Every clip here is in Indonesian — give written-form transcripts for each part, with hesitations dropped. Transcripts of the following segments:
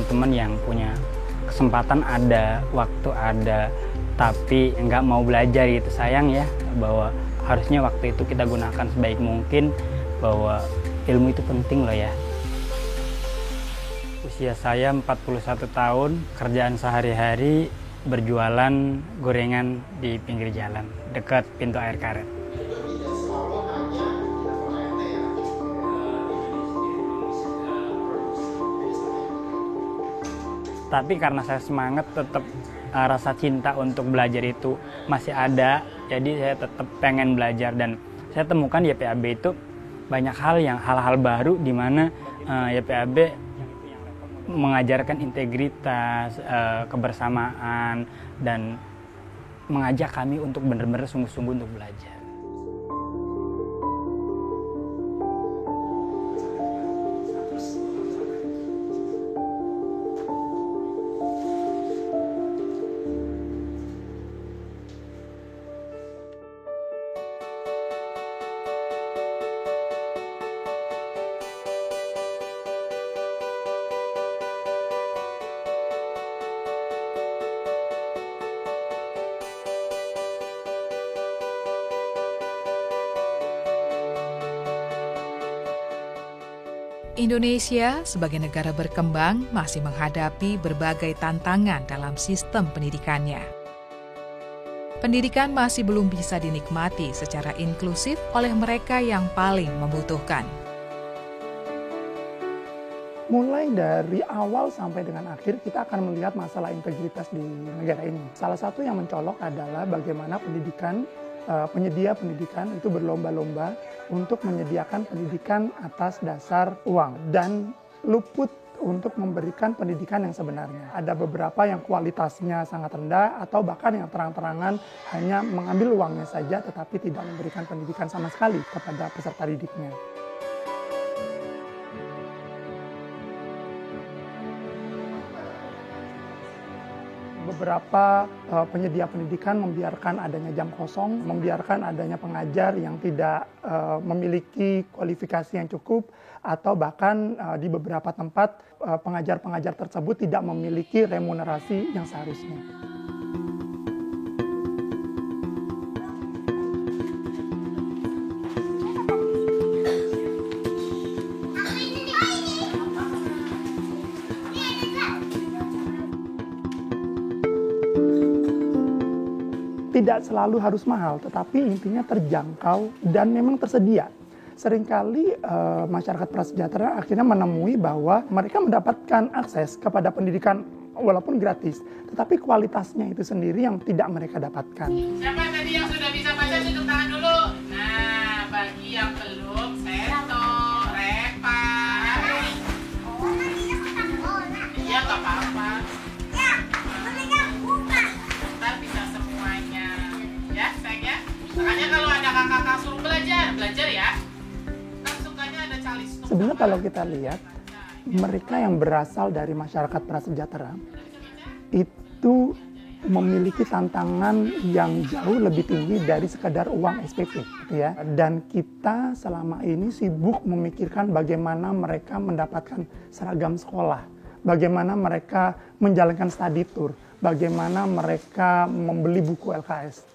teman-teman yang punya kesempatan ada, waktu ada, tapi nggak mau belajar gitu. Sayang ya, bahwa harusnya waktu itu kita gunakan sebaik mungkin, bahwa ilmu itu penting loh ya. Usia saya 41 tahun, kerjaan sehari-hari berjualan gorengan di pinggir jalan, dekat pintu air karet. Tapi karena saya semangat, tetap rasa cinta untuk belajar itu masih ada, jadi saya tetap pengen belajar. Dan saya temukan YPAB itu banyak hal-hal baru di mana YPAB mengajarkan integritas, kebersamaan, dan mengajak kami untuk benar-benar sungguh-sungguh untuk belajar. Indonesia sebagai negara berkembang masih menghadapi berbagai tantangan dalam sistem pendidikannya. Pendidikan masih belum bisa dinikmati secara inklusif oleh mereka yang paling membutuhkan. Mulai dari awal sampai dengan akhir kita akan melihat masalah integritas di negara ini. Salah satu yang mencolok adalah bagaimana penyedia pendidikan itu berlomba-lomba untuk menyediakan pendidikan atas dasar uang dan luput untuk memberikan pendidikan yang sebenarnya. Ada beberapa yang kualitasnya sangat rendah atau bahkan yang terang-terangan hanya mengambil uangnya saja tetapi tidak memberikan pendidikan sama sekali kepada peserta didiknya. Beberapa penyedia pendidikan membiarkan adanya jam kosong, membiarkan adanya pengajar yang tidak memiliki kualifikasi yang cukup, atau bahkan di beberapa tempat pengajar-pengajar tersebut tidak memiliki remunerasi yang seharusnya. Tidak selalu harus mahal, tetapi intinya terjangkau dan memang tersedia. Seringkali masyarakat prasejahtera akhirnya menemui bahwa mereka mendapatkan akses kepada pendidikan walaupun gratis, tetapi kualitasnya itu sendiri yang tidak mereka dapatkan. Siapa tadi yang sudah bisa baca, tunjuk tangan dulu. Nah, bagi yang belum, Seto, Repa. Iya, nggak apa-apa. Makanya kalau ada kakak-kakak suruh belajar ya. Kan sukanya ada calis. Sebenarnya kalau kita lihat, mereka yang berasal dari masyarakat prasejahtera itu memiliki tantangan yang jauh lebih tinggi dari sekadar uang SPP, gitu ya. Dan kita selama ini sibuk memikirkan bagaimana mereka mendapatkan seragam sekolah, bagaimana mereka menjalankan study tour, bagaimana mereka membeli buku LKS.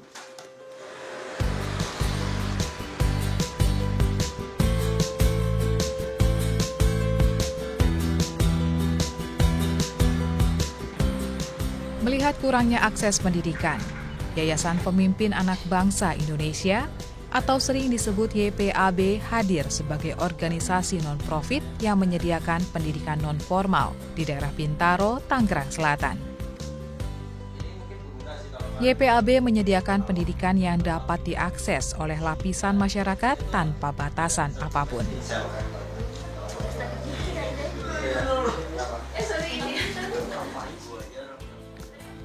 Melihat kurangnya akses pendidikan, Yayasan Pemimpin Anak Bangsa Indonesia atau sering disebut YPAB hadir sebagai organisasi non-profit yang menyediakan pendidikan non-formal di daerah Bintaro, Tangerang Selatan. YPAB menyediakan pendidikan yang dapat diakses oleh lapisan masyarakat tanpa batasan apapun.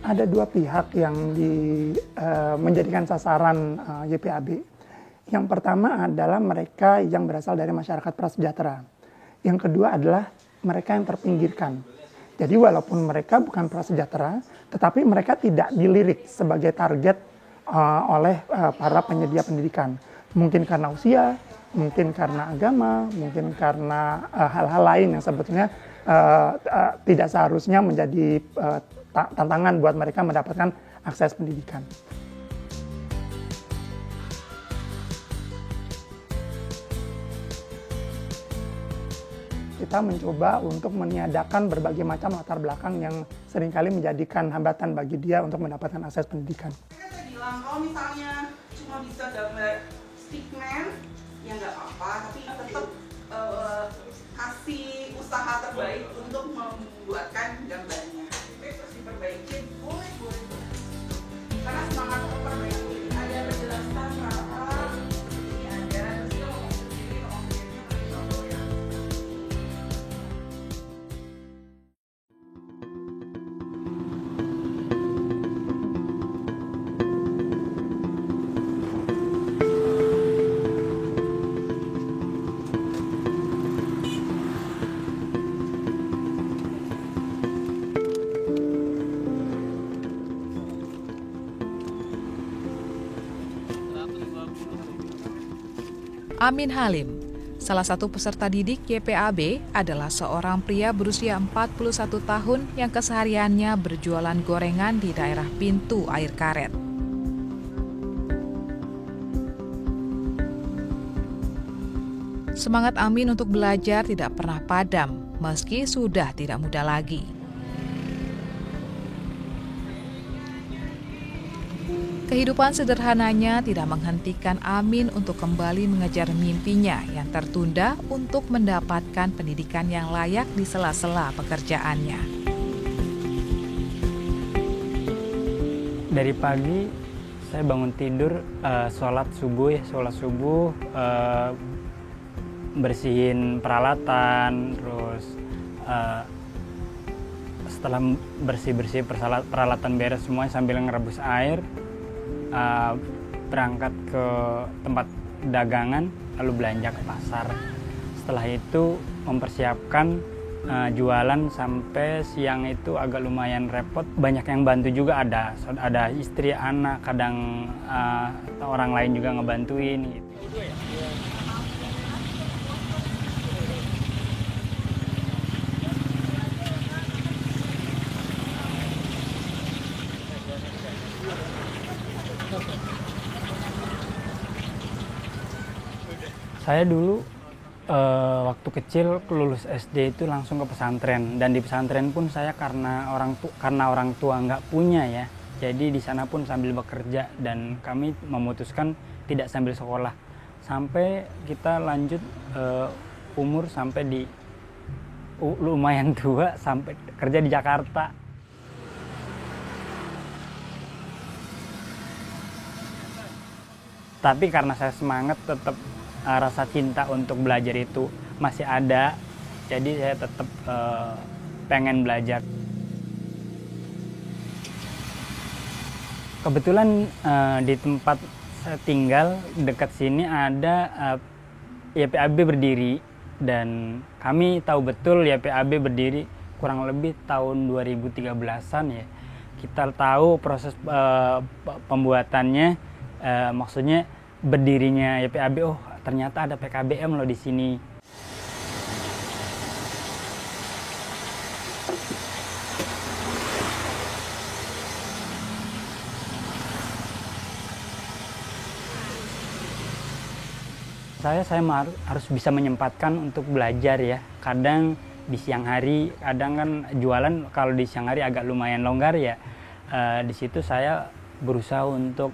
Ada dua pihak yang menjadikan sasaran YPAB. Yang pertama adalah mereka yang berasal dari masyarakat prasejahtera. Yang kedua adalah mereka yang terpinggirkan. Jadi walaupun mereka bukan prasejahtera, tetapi mereka tidak dilirik sebagai target oleh para penyedia pendidikan. Mungkin karena usia, mungkin karena agama, mungkin karena hal-hal lain yang sebetulnya tidak seharusnya menjadi tantangan buat mereka mendapatkan akses pendidikan. Kita mencoba untuk meniadakan berbagai macam latar belakang yang seringkali menjadikan hambatan bagi dia untuk mendapatkan akses pendidikan. Saya bilang, kalau misalnya cuma bisa gambar stickman, ya nggak apa-apa, tapi tetap kasih usaha terbaik untuk membuatkan gambarnya. Terus diperbaiki, boleh. Karena semangat untuk perbaiki, ada penjelasan kenapa ini ada, terus dia ngomong sendiri, ya. Amin Halim, salah satu peserta didik YPAB, adalah seorang pria berusia 41 tahun yang kesehariannya berjualan gorengan di daerah pintu air karet. Semangat Amin untuk belajar tidak pernah padam, meski sudah tidak muda lagi. Kehidupan sederhananya tidak menghentikan Amin untuk kembali mengejar mimpinya yang tertunda untuk mendapatkan pendidikan yang layak di sela-sela pekerjaannya. Dari pagi saya bangun tidur, sholat subuh, bersihin peralatan, terus setelah bersih peralatan beres semuanya sambil ngerebus air, berangkat ke tempat dagangan, lalu belanja ke pasar. Setelah itu mempersiapkan jualan sampai siang itu agak lumayan repot. Banyak yang bantu juga, ada istri, anak, kadang orang lain juga ngebantuin gitu. Saya dulu waktu kecil lulus SD itu langsung ke pesantren, dan di pesantren pun saya karena orang tua nggak punya ya, jadi di sana pun sambil bekerja, dan kami memutuskan tidak sambil sekolah sampai kita lanjut umur sampai di lumayan tua, sampai kerja di Jakarta. Tapi karena saya semangat, tetap rasa cinta untuk belajar itu masih ada, jadi saya tetap pengen belajar. Kebetulan di tempat saya tinggal dekat sini ada YPAB berdiri, dan kami tahu betul YPAB berdiri kurang lebih tahun 2013-an ya. Kita tahu proses pembuatannya, maksudnya berdirinya YPAB, oh ternyata ada PKBM loh di sini. Saya harus bisa menyempatkan untuk belajar ya. Kadang di siang hari, kadang kan jualan kalau di siang hari agak lumayan longgar ya. Di situ saya berusaha untuk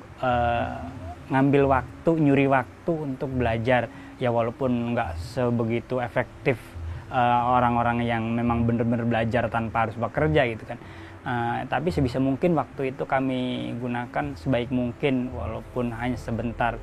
ngambil waktu, nyuri waktu untuk belajar ya, walaupun nggak sebegitu efektif orang-orang yang memang benar-benar belajar tanpa harus bekerja gitu kan. Tapi sebisa mungkin waktu itu kami gunakan sebaik mungkin walaupun hanya sebentar.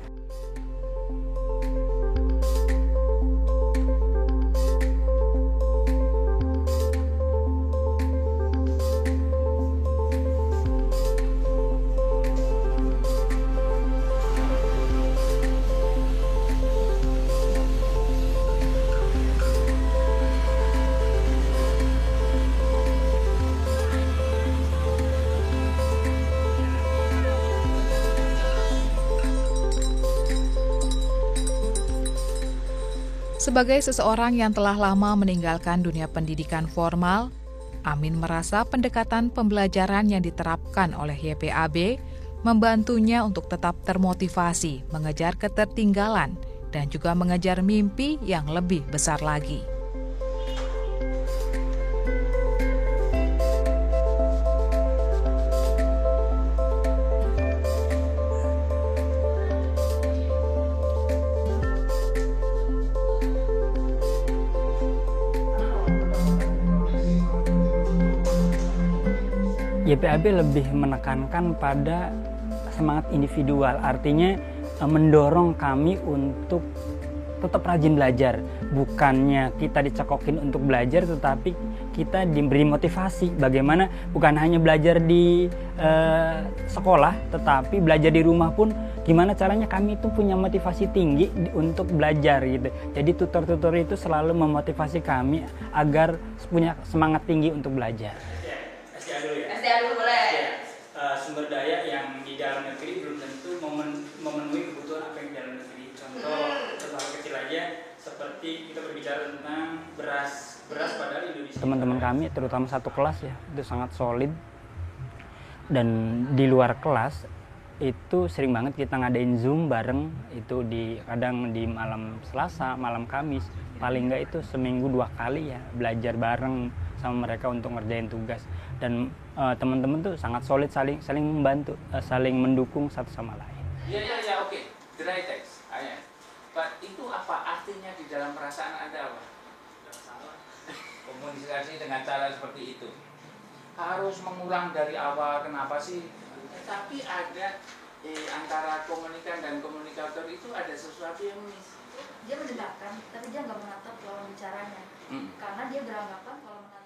Sebagai seseorang yang telah lama meninggalkan dunia pendidikan formal, Amin merasa pendekatan pembelajaran yang diterapkan oleh YPAB membantunya untuk tetap termotivasi mengejar ketertinggalan dan juga mengejar mimpi yang lebih besar lagi. YPAB lebih menekankan pada semangat individual, artinya mendorong kami untuk tetap rajin belajar. Bukannya kita dicekokin untuk belajar, tetapi kita diberi motivasi bagaimana bukan hanya belajar di sekolah, tetapi belajar di rumah pun gimana caranya kami itu punya motivasi tinggi untuk belajar gitu. Jadi tutor-tutor itu selalu memotivasi kami agar punya semangat tinggi untuk belajar. SDA dulu ya? SDA dulu boleh. Ya. Sumber daya yang di dalam negeri belum tentu memenuhi kebutuhan apa yang di dalam negeri. Contoh hal kecil aja seperti kita berbicara tentang beras padahal Indonesia. Teman-teman kami terutama satu kelas ya itu sangat solid, dan di luar kelas itu sering banget kita ngadain Zoom bareng, itu kadang di malam Selasa, malam Kamis, paling enggak itu seminggu 2 kali ya belajar bareng sama mereka untuk ngerjain tugas. Dan teman-teman tuh sangat solid, saling membantu, saling mendukung satu sama lain. Iya, oke. Dry text. Pak, itu apa artinya di dalam perasaan Anda apa? Komunikasi dengan cara seperti itu. Harus mengulang dari awal, kenapa sih? Tapi ada antara komunikan dan komunikator itu ada sesuatu yang miss. Dia mendengarkan, tapi dia nggak menatap lawan bicaranya. Karena dia beranggapan kalau menatap.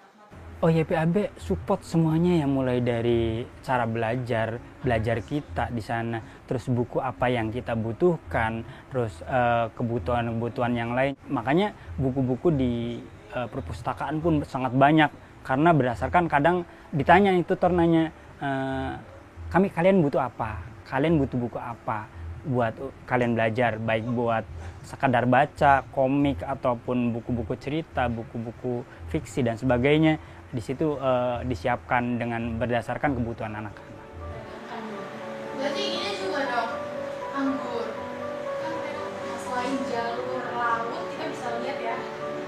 Oh, YPAB support semuanya ya, mulai dari cara belajar kita di sana, terus buku apa yang kita butuhkan, terus kebutuhan yang lain. Makanya buku-buku di perpustakaan pun sangat banyak, karena berdasarkan kadang ditanya tutor nanya, kalian butuh apa? Kalian butuh buku apa buat kalian belajar, baik buat sekadar baca, komik, ataupun buku-buku cerita, buku-buku fiksi dan sebagainya. Di situ disiapkan dengan berdasarkan kebutuhan anak-anak. Berarti ini juga dong anggur. Kan selain jalur laut kita bisa lihat ya,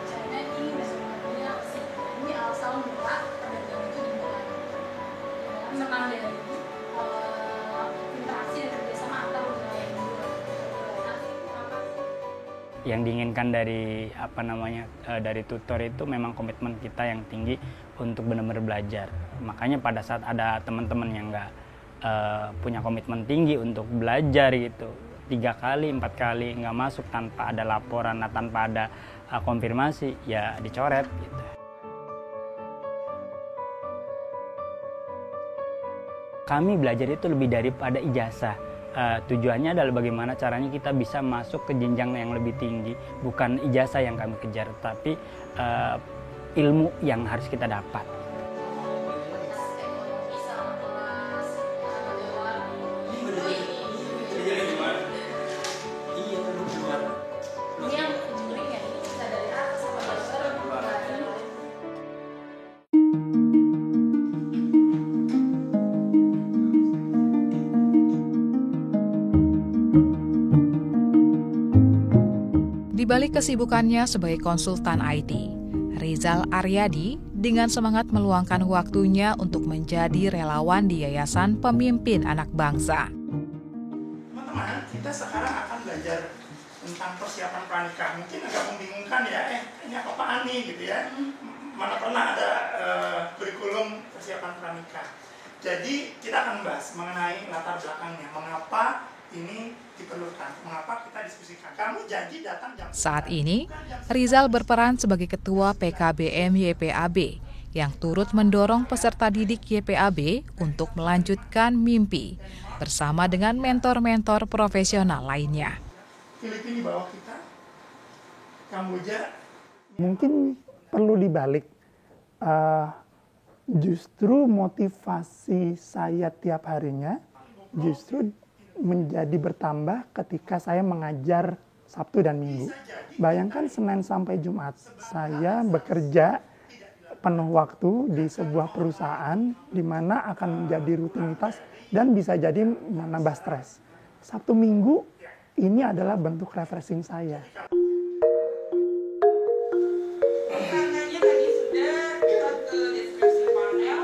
China ini sebenarnya ini asal mula perdagangan itu dimulai. Memang dari interaksi dan kerjasama antar wilayah dua. Yang diinginkan dari dari tutor itu memang komitmen kita yang tinggi untuk benar-benar belajar. Makanya pada saat ada teman-teman yang nggak punya komitmen tinggi untuk belajar gitu, 3 kali 4 kali nggak masuk tanpa ada laporan, tanpa ada konfirmasi, ya dicoret gitu. Kami belajar itu lebih daripada ijazah. Tujuannya adalah bagaimana caranya kita bisa masuk ke jenjang yang lebih tinggi. Bukan ijazah yang kami kejar, tapi ilmu yang harus kita dapat. Di balik kesibukannya sebagai konsultan IT, Rizal Aryadi dengan semangat meluangkan waktunya untuk menjadi relawan di Yayasan Pemimpin Anak Bangsa. Teman-teman, kita sekarang akan belajar tentang persiapan pranikah. Mungkin agak membingungkan ya, ini apa-apaan nih gitu ya. Mana pernah ada kurikulum persiapan pranikah. Jadi kita akan bahas mengenai latar belakangnya, mengapa ini diperlukan, mengapa kita diskusikan. Kamu janji datang jam. Saat ini, Rizal berperan sebagai Ketua PKBM YPAB yang turut mendorong peserta didik YPAB untuk melanjutkan mimpi bersama dengan mentor-mentor profesional lainnya. Filipina di bawah kita, Kamboja. Mungkin perlu dibalik. Justru motivasi saya tiap harinya justru menjadi bertambah ketika saya mengajar Sabtu dan Minggu. Bayangkan Senin sampai Jumat saya bekerja penuh waktu di sebuah perusahaan di mana akan menjadi rutinitas dan bisa jadi menambah stres. Sabtu Minggu ini adalah bentuk refreshing saya. Tangannya tadi sudah kita ke deskripsi panel.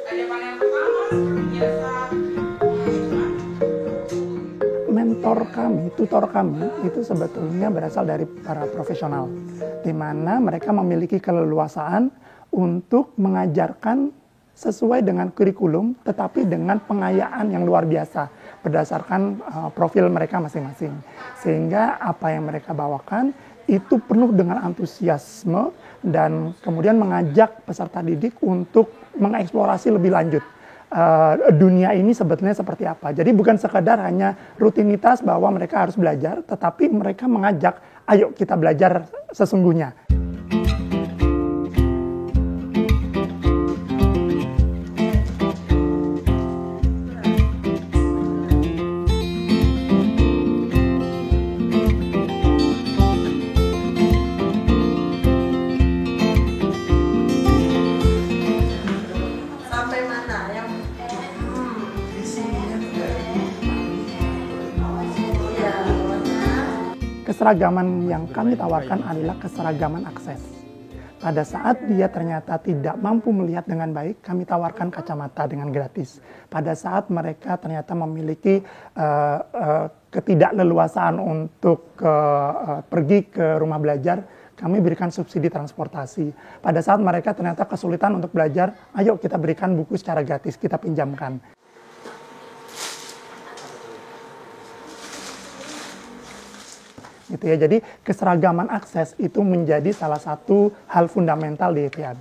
Ada panel pertama seperti biasa. Mentor kami, tutor kami itu sebetulnya berasal dari para profesional, di mana mereka memiliki keleluasaan untuk mengajarkan sesuai dengan kurikulum, tetapi dengan pengayaan yang luar biasa berdasarkan profil mereka masing-masing. Sehingga apa yang mereka bawakan itu penuh dengan antusiasme dan kemudian mengajak peserta didik untuk mengeksplorasi lebih lanjut. Dunia ini sebetulnya seperti apa. Jadi bukan sekadar hanya rutinitas bahwa mereka harus belajar, tetapi mereka mengajak, ayo kita belajar sesungguhnya. Keseragaman yang kami tawarkan adalah keseragaman akses. Pada saat dia ternyata tidak mampu melihat dengan baik, kami tawarkan kacamata dengan gratis. Pada saat mereka ternyata memiliki ketidakleluasaan untuk pergi ke rumah belajar, kami berikan subsidi transportasi. Pada saat mereka ternyata kesulitan untuk belajar, ayo kita berikan buku secara gratis, kita pinjamkan. Gitu ya. Jadi keseragaman akses itu menjadi salah satu hal fundamental di YPAB.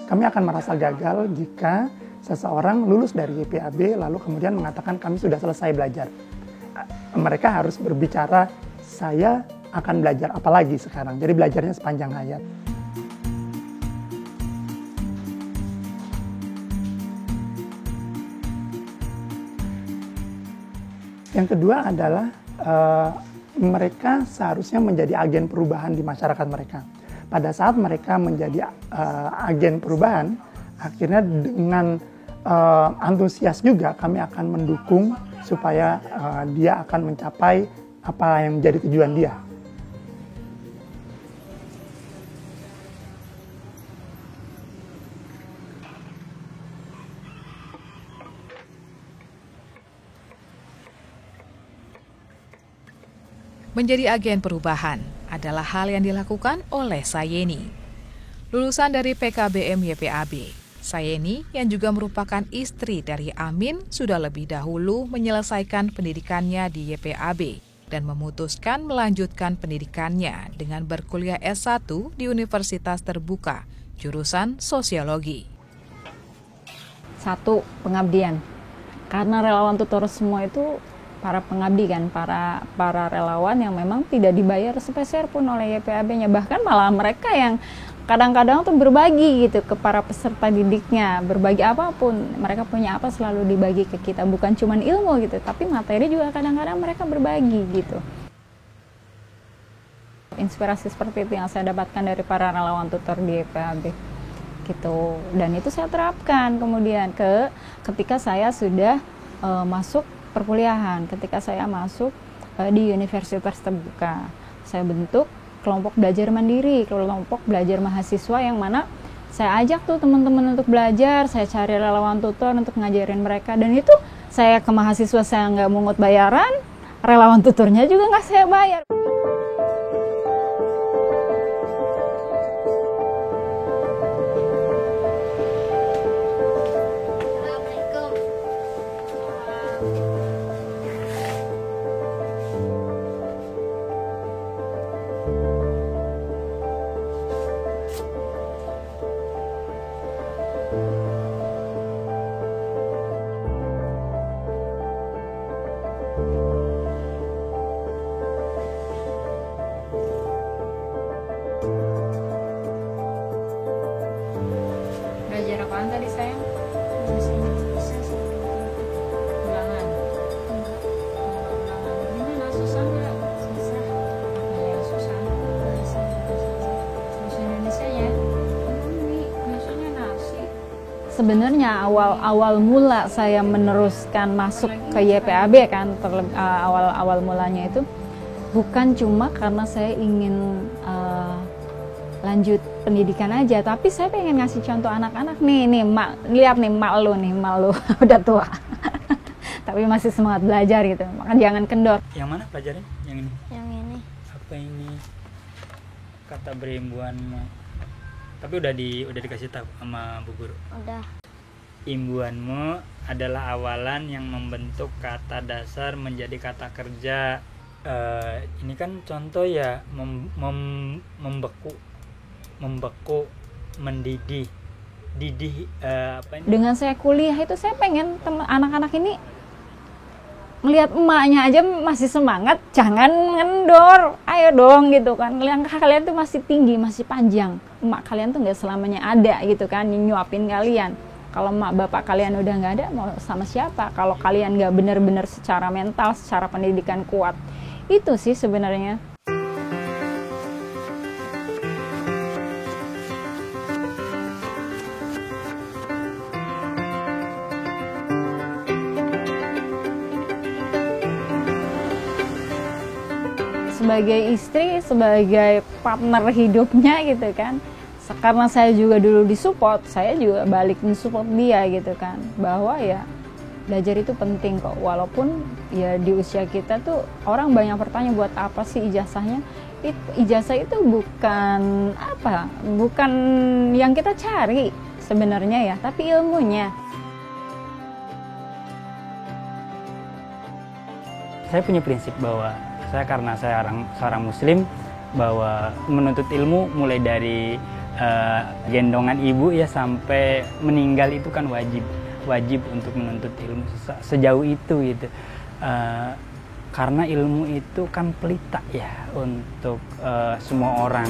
Kami akan merasa gagal jika seseorang lulus dari YPAB lalu kemudian mengatakan kami sudah selesai belajar. Mereka harus berbicara, saya akan belajar apa lagi sekarang. Jadi belajarnya sepanjang hayat. Yang kedua adalah mereka seharusnya menjadi agen perubahan di masyarakat mereka. Pada saat mereka menjadi agen perubahan, akhirnya dengan antusias juga kami akan mendukung supaya dia akan mencapai apa yang menjadi tujuan dia. Menjadi agen perubahan adalah hal yang dilakukan oleh Sayeni. Lulusan dari PKBM YPAB, Sayeni yang juga merupakan istri dari Amin sudah lebih dahulu menyelesaikan pendidikannya di YPAB dan memutuskan melanjutkan pendidikannya dengan berkuliah S1 di Universitas Terbuka, jurusan Sosiologi. 1. Pengabdian. Karena relawan tutor semua itu para pengabdi kan, para relawan yang memang tidak dibayar sepeser pun oleh YPAB-nya, bahkan malah mereka yang kadang-kadang tuh berbagi gitu ke para peserta didiknya, berbagi apapun, mereka punya apa selalu dibagi ke kita, bukan cuma ilmu gitu, tapi materi juga kadang-kadang mereka berbagi gitu. Inspirasi seperti itu yang saya dapatkan dari para relawan tutor di YPAB gitu, dan itu saya terapkan kemudian ketika saya sudah masuk perkuliahan. Ketika saya masuk di Universitas Terbuka, saya bentuk kelompok belajar mandiri, kelompok belajar mahasiswa yang mana saya ajak tuh teman-teman untuk belajar, saya cari relawan tutor untuk ngajarin mereka, dan itu saya ke mahasiswa saya nggak mungut bayaran, relawan tutornya juga nggak saya bayar. sebenarnya awal mula saya meneruskan masuk ke YPAB kan, awal mulanya itu bukan cuma karena saya ingin lanjut pendidikan aja, tapi saya pengen ngasih contoh anak-anak nih mak, lihat nih mak lu udah tua tapi masih semangat belajar gitu, maka jangan kendor. Yang mana pelajarin? Yang ini? Yang ini. Apa ini? Kata berimbuan. Tapi udah dikasih tahu sama Bu Guru. Udah. Imbuanmu adalah awalan yang membentuk kata dasar menjadi kata kerja. Ini kan contoh ya, membeku, mendidih, apa ini? Dengan saya kuliah itu saya pengen anak-anak ini melihat emaknya aja masih semangat, jangan ngendor, ayo dong gitu kan. Langkah kalian tuh masih tinggi, masih panjang. Emak kalian tuh nggak selamanya ada gitu kan, nyuapin kalian. Kalau emak bapak kalian udah nggak ada, mau sama siapa? Kalau kalian nggak benar-benar secara mental, secara pendidikan kuat, itu sih sebenarnya. Sebagai istri, sebagai partner hidupnya gitu kan, karena saya juga dulu disupport, saya juga balik mensupport dia gitu kan, bahwa ya belajar itu penting kok, walaupun ya di usia kita tuh orang banyak bertanya buat apa sih ijazahnya. Ijazah itu bukan yang kita cari sebenarnya ya, tapi ilmunya. Saya punya prinsip bahwa karena saya seorang muslim, bahwa menuntut ilmu mulai dari gendongan ibu ya sampai meninggal itu kan wajib untuk menuntut ilmu sejauh itu gitu. Karena ilmu itu kan pelita ya untuk semua orang.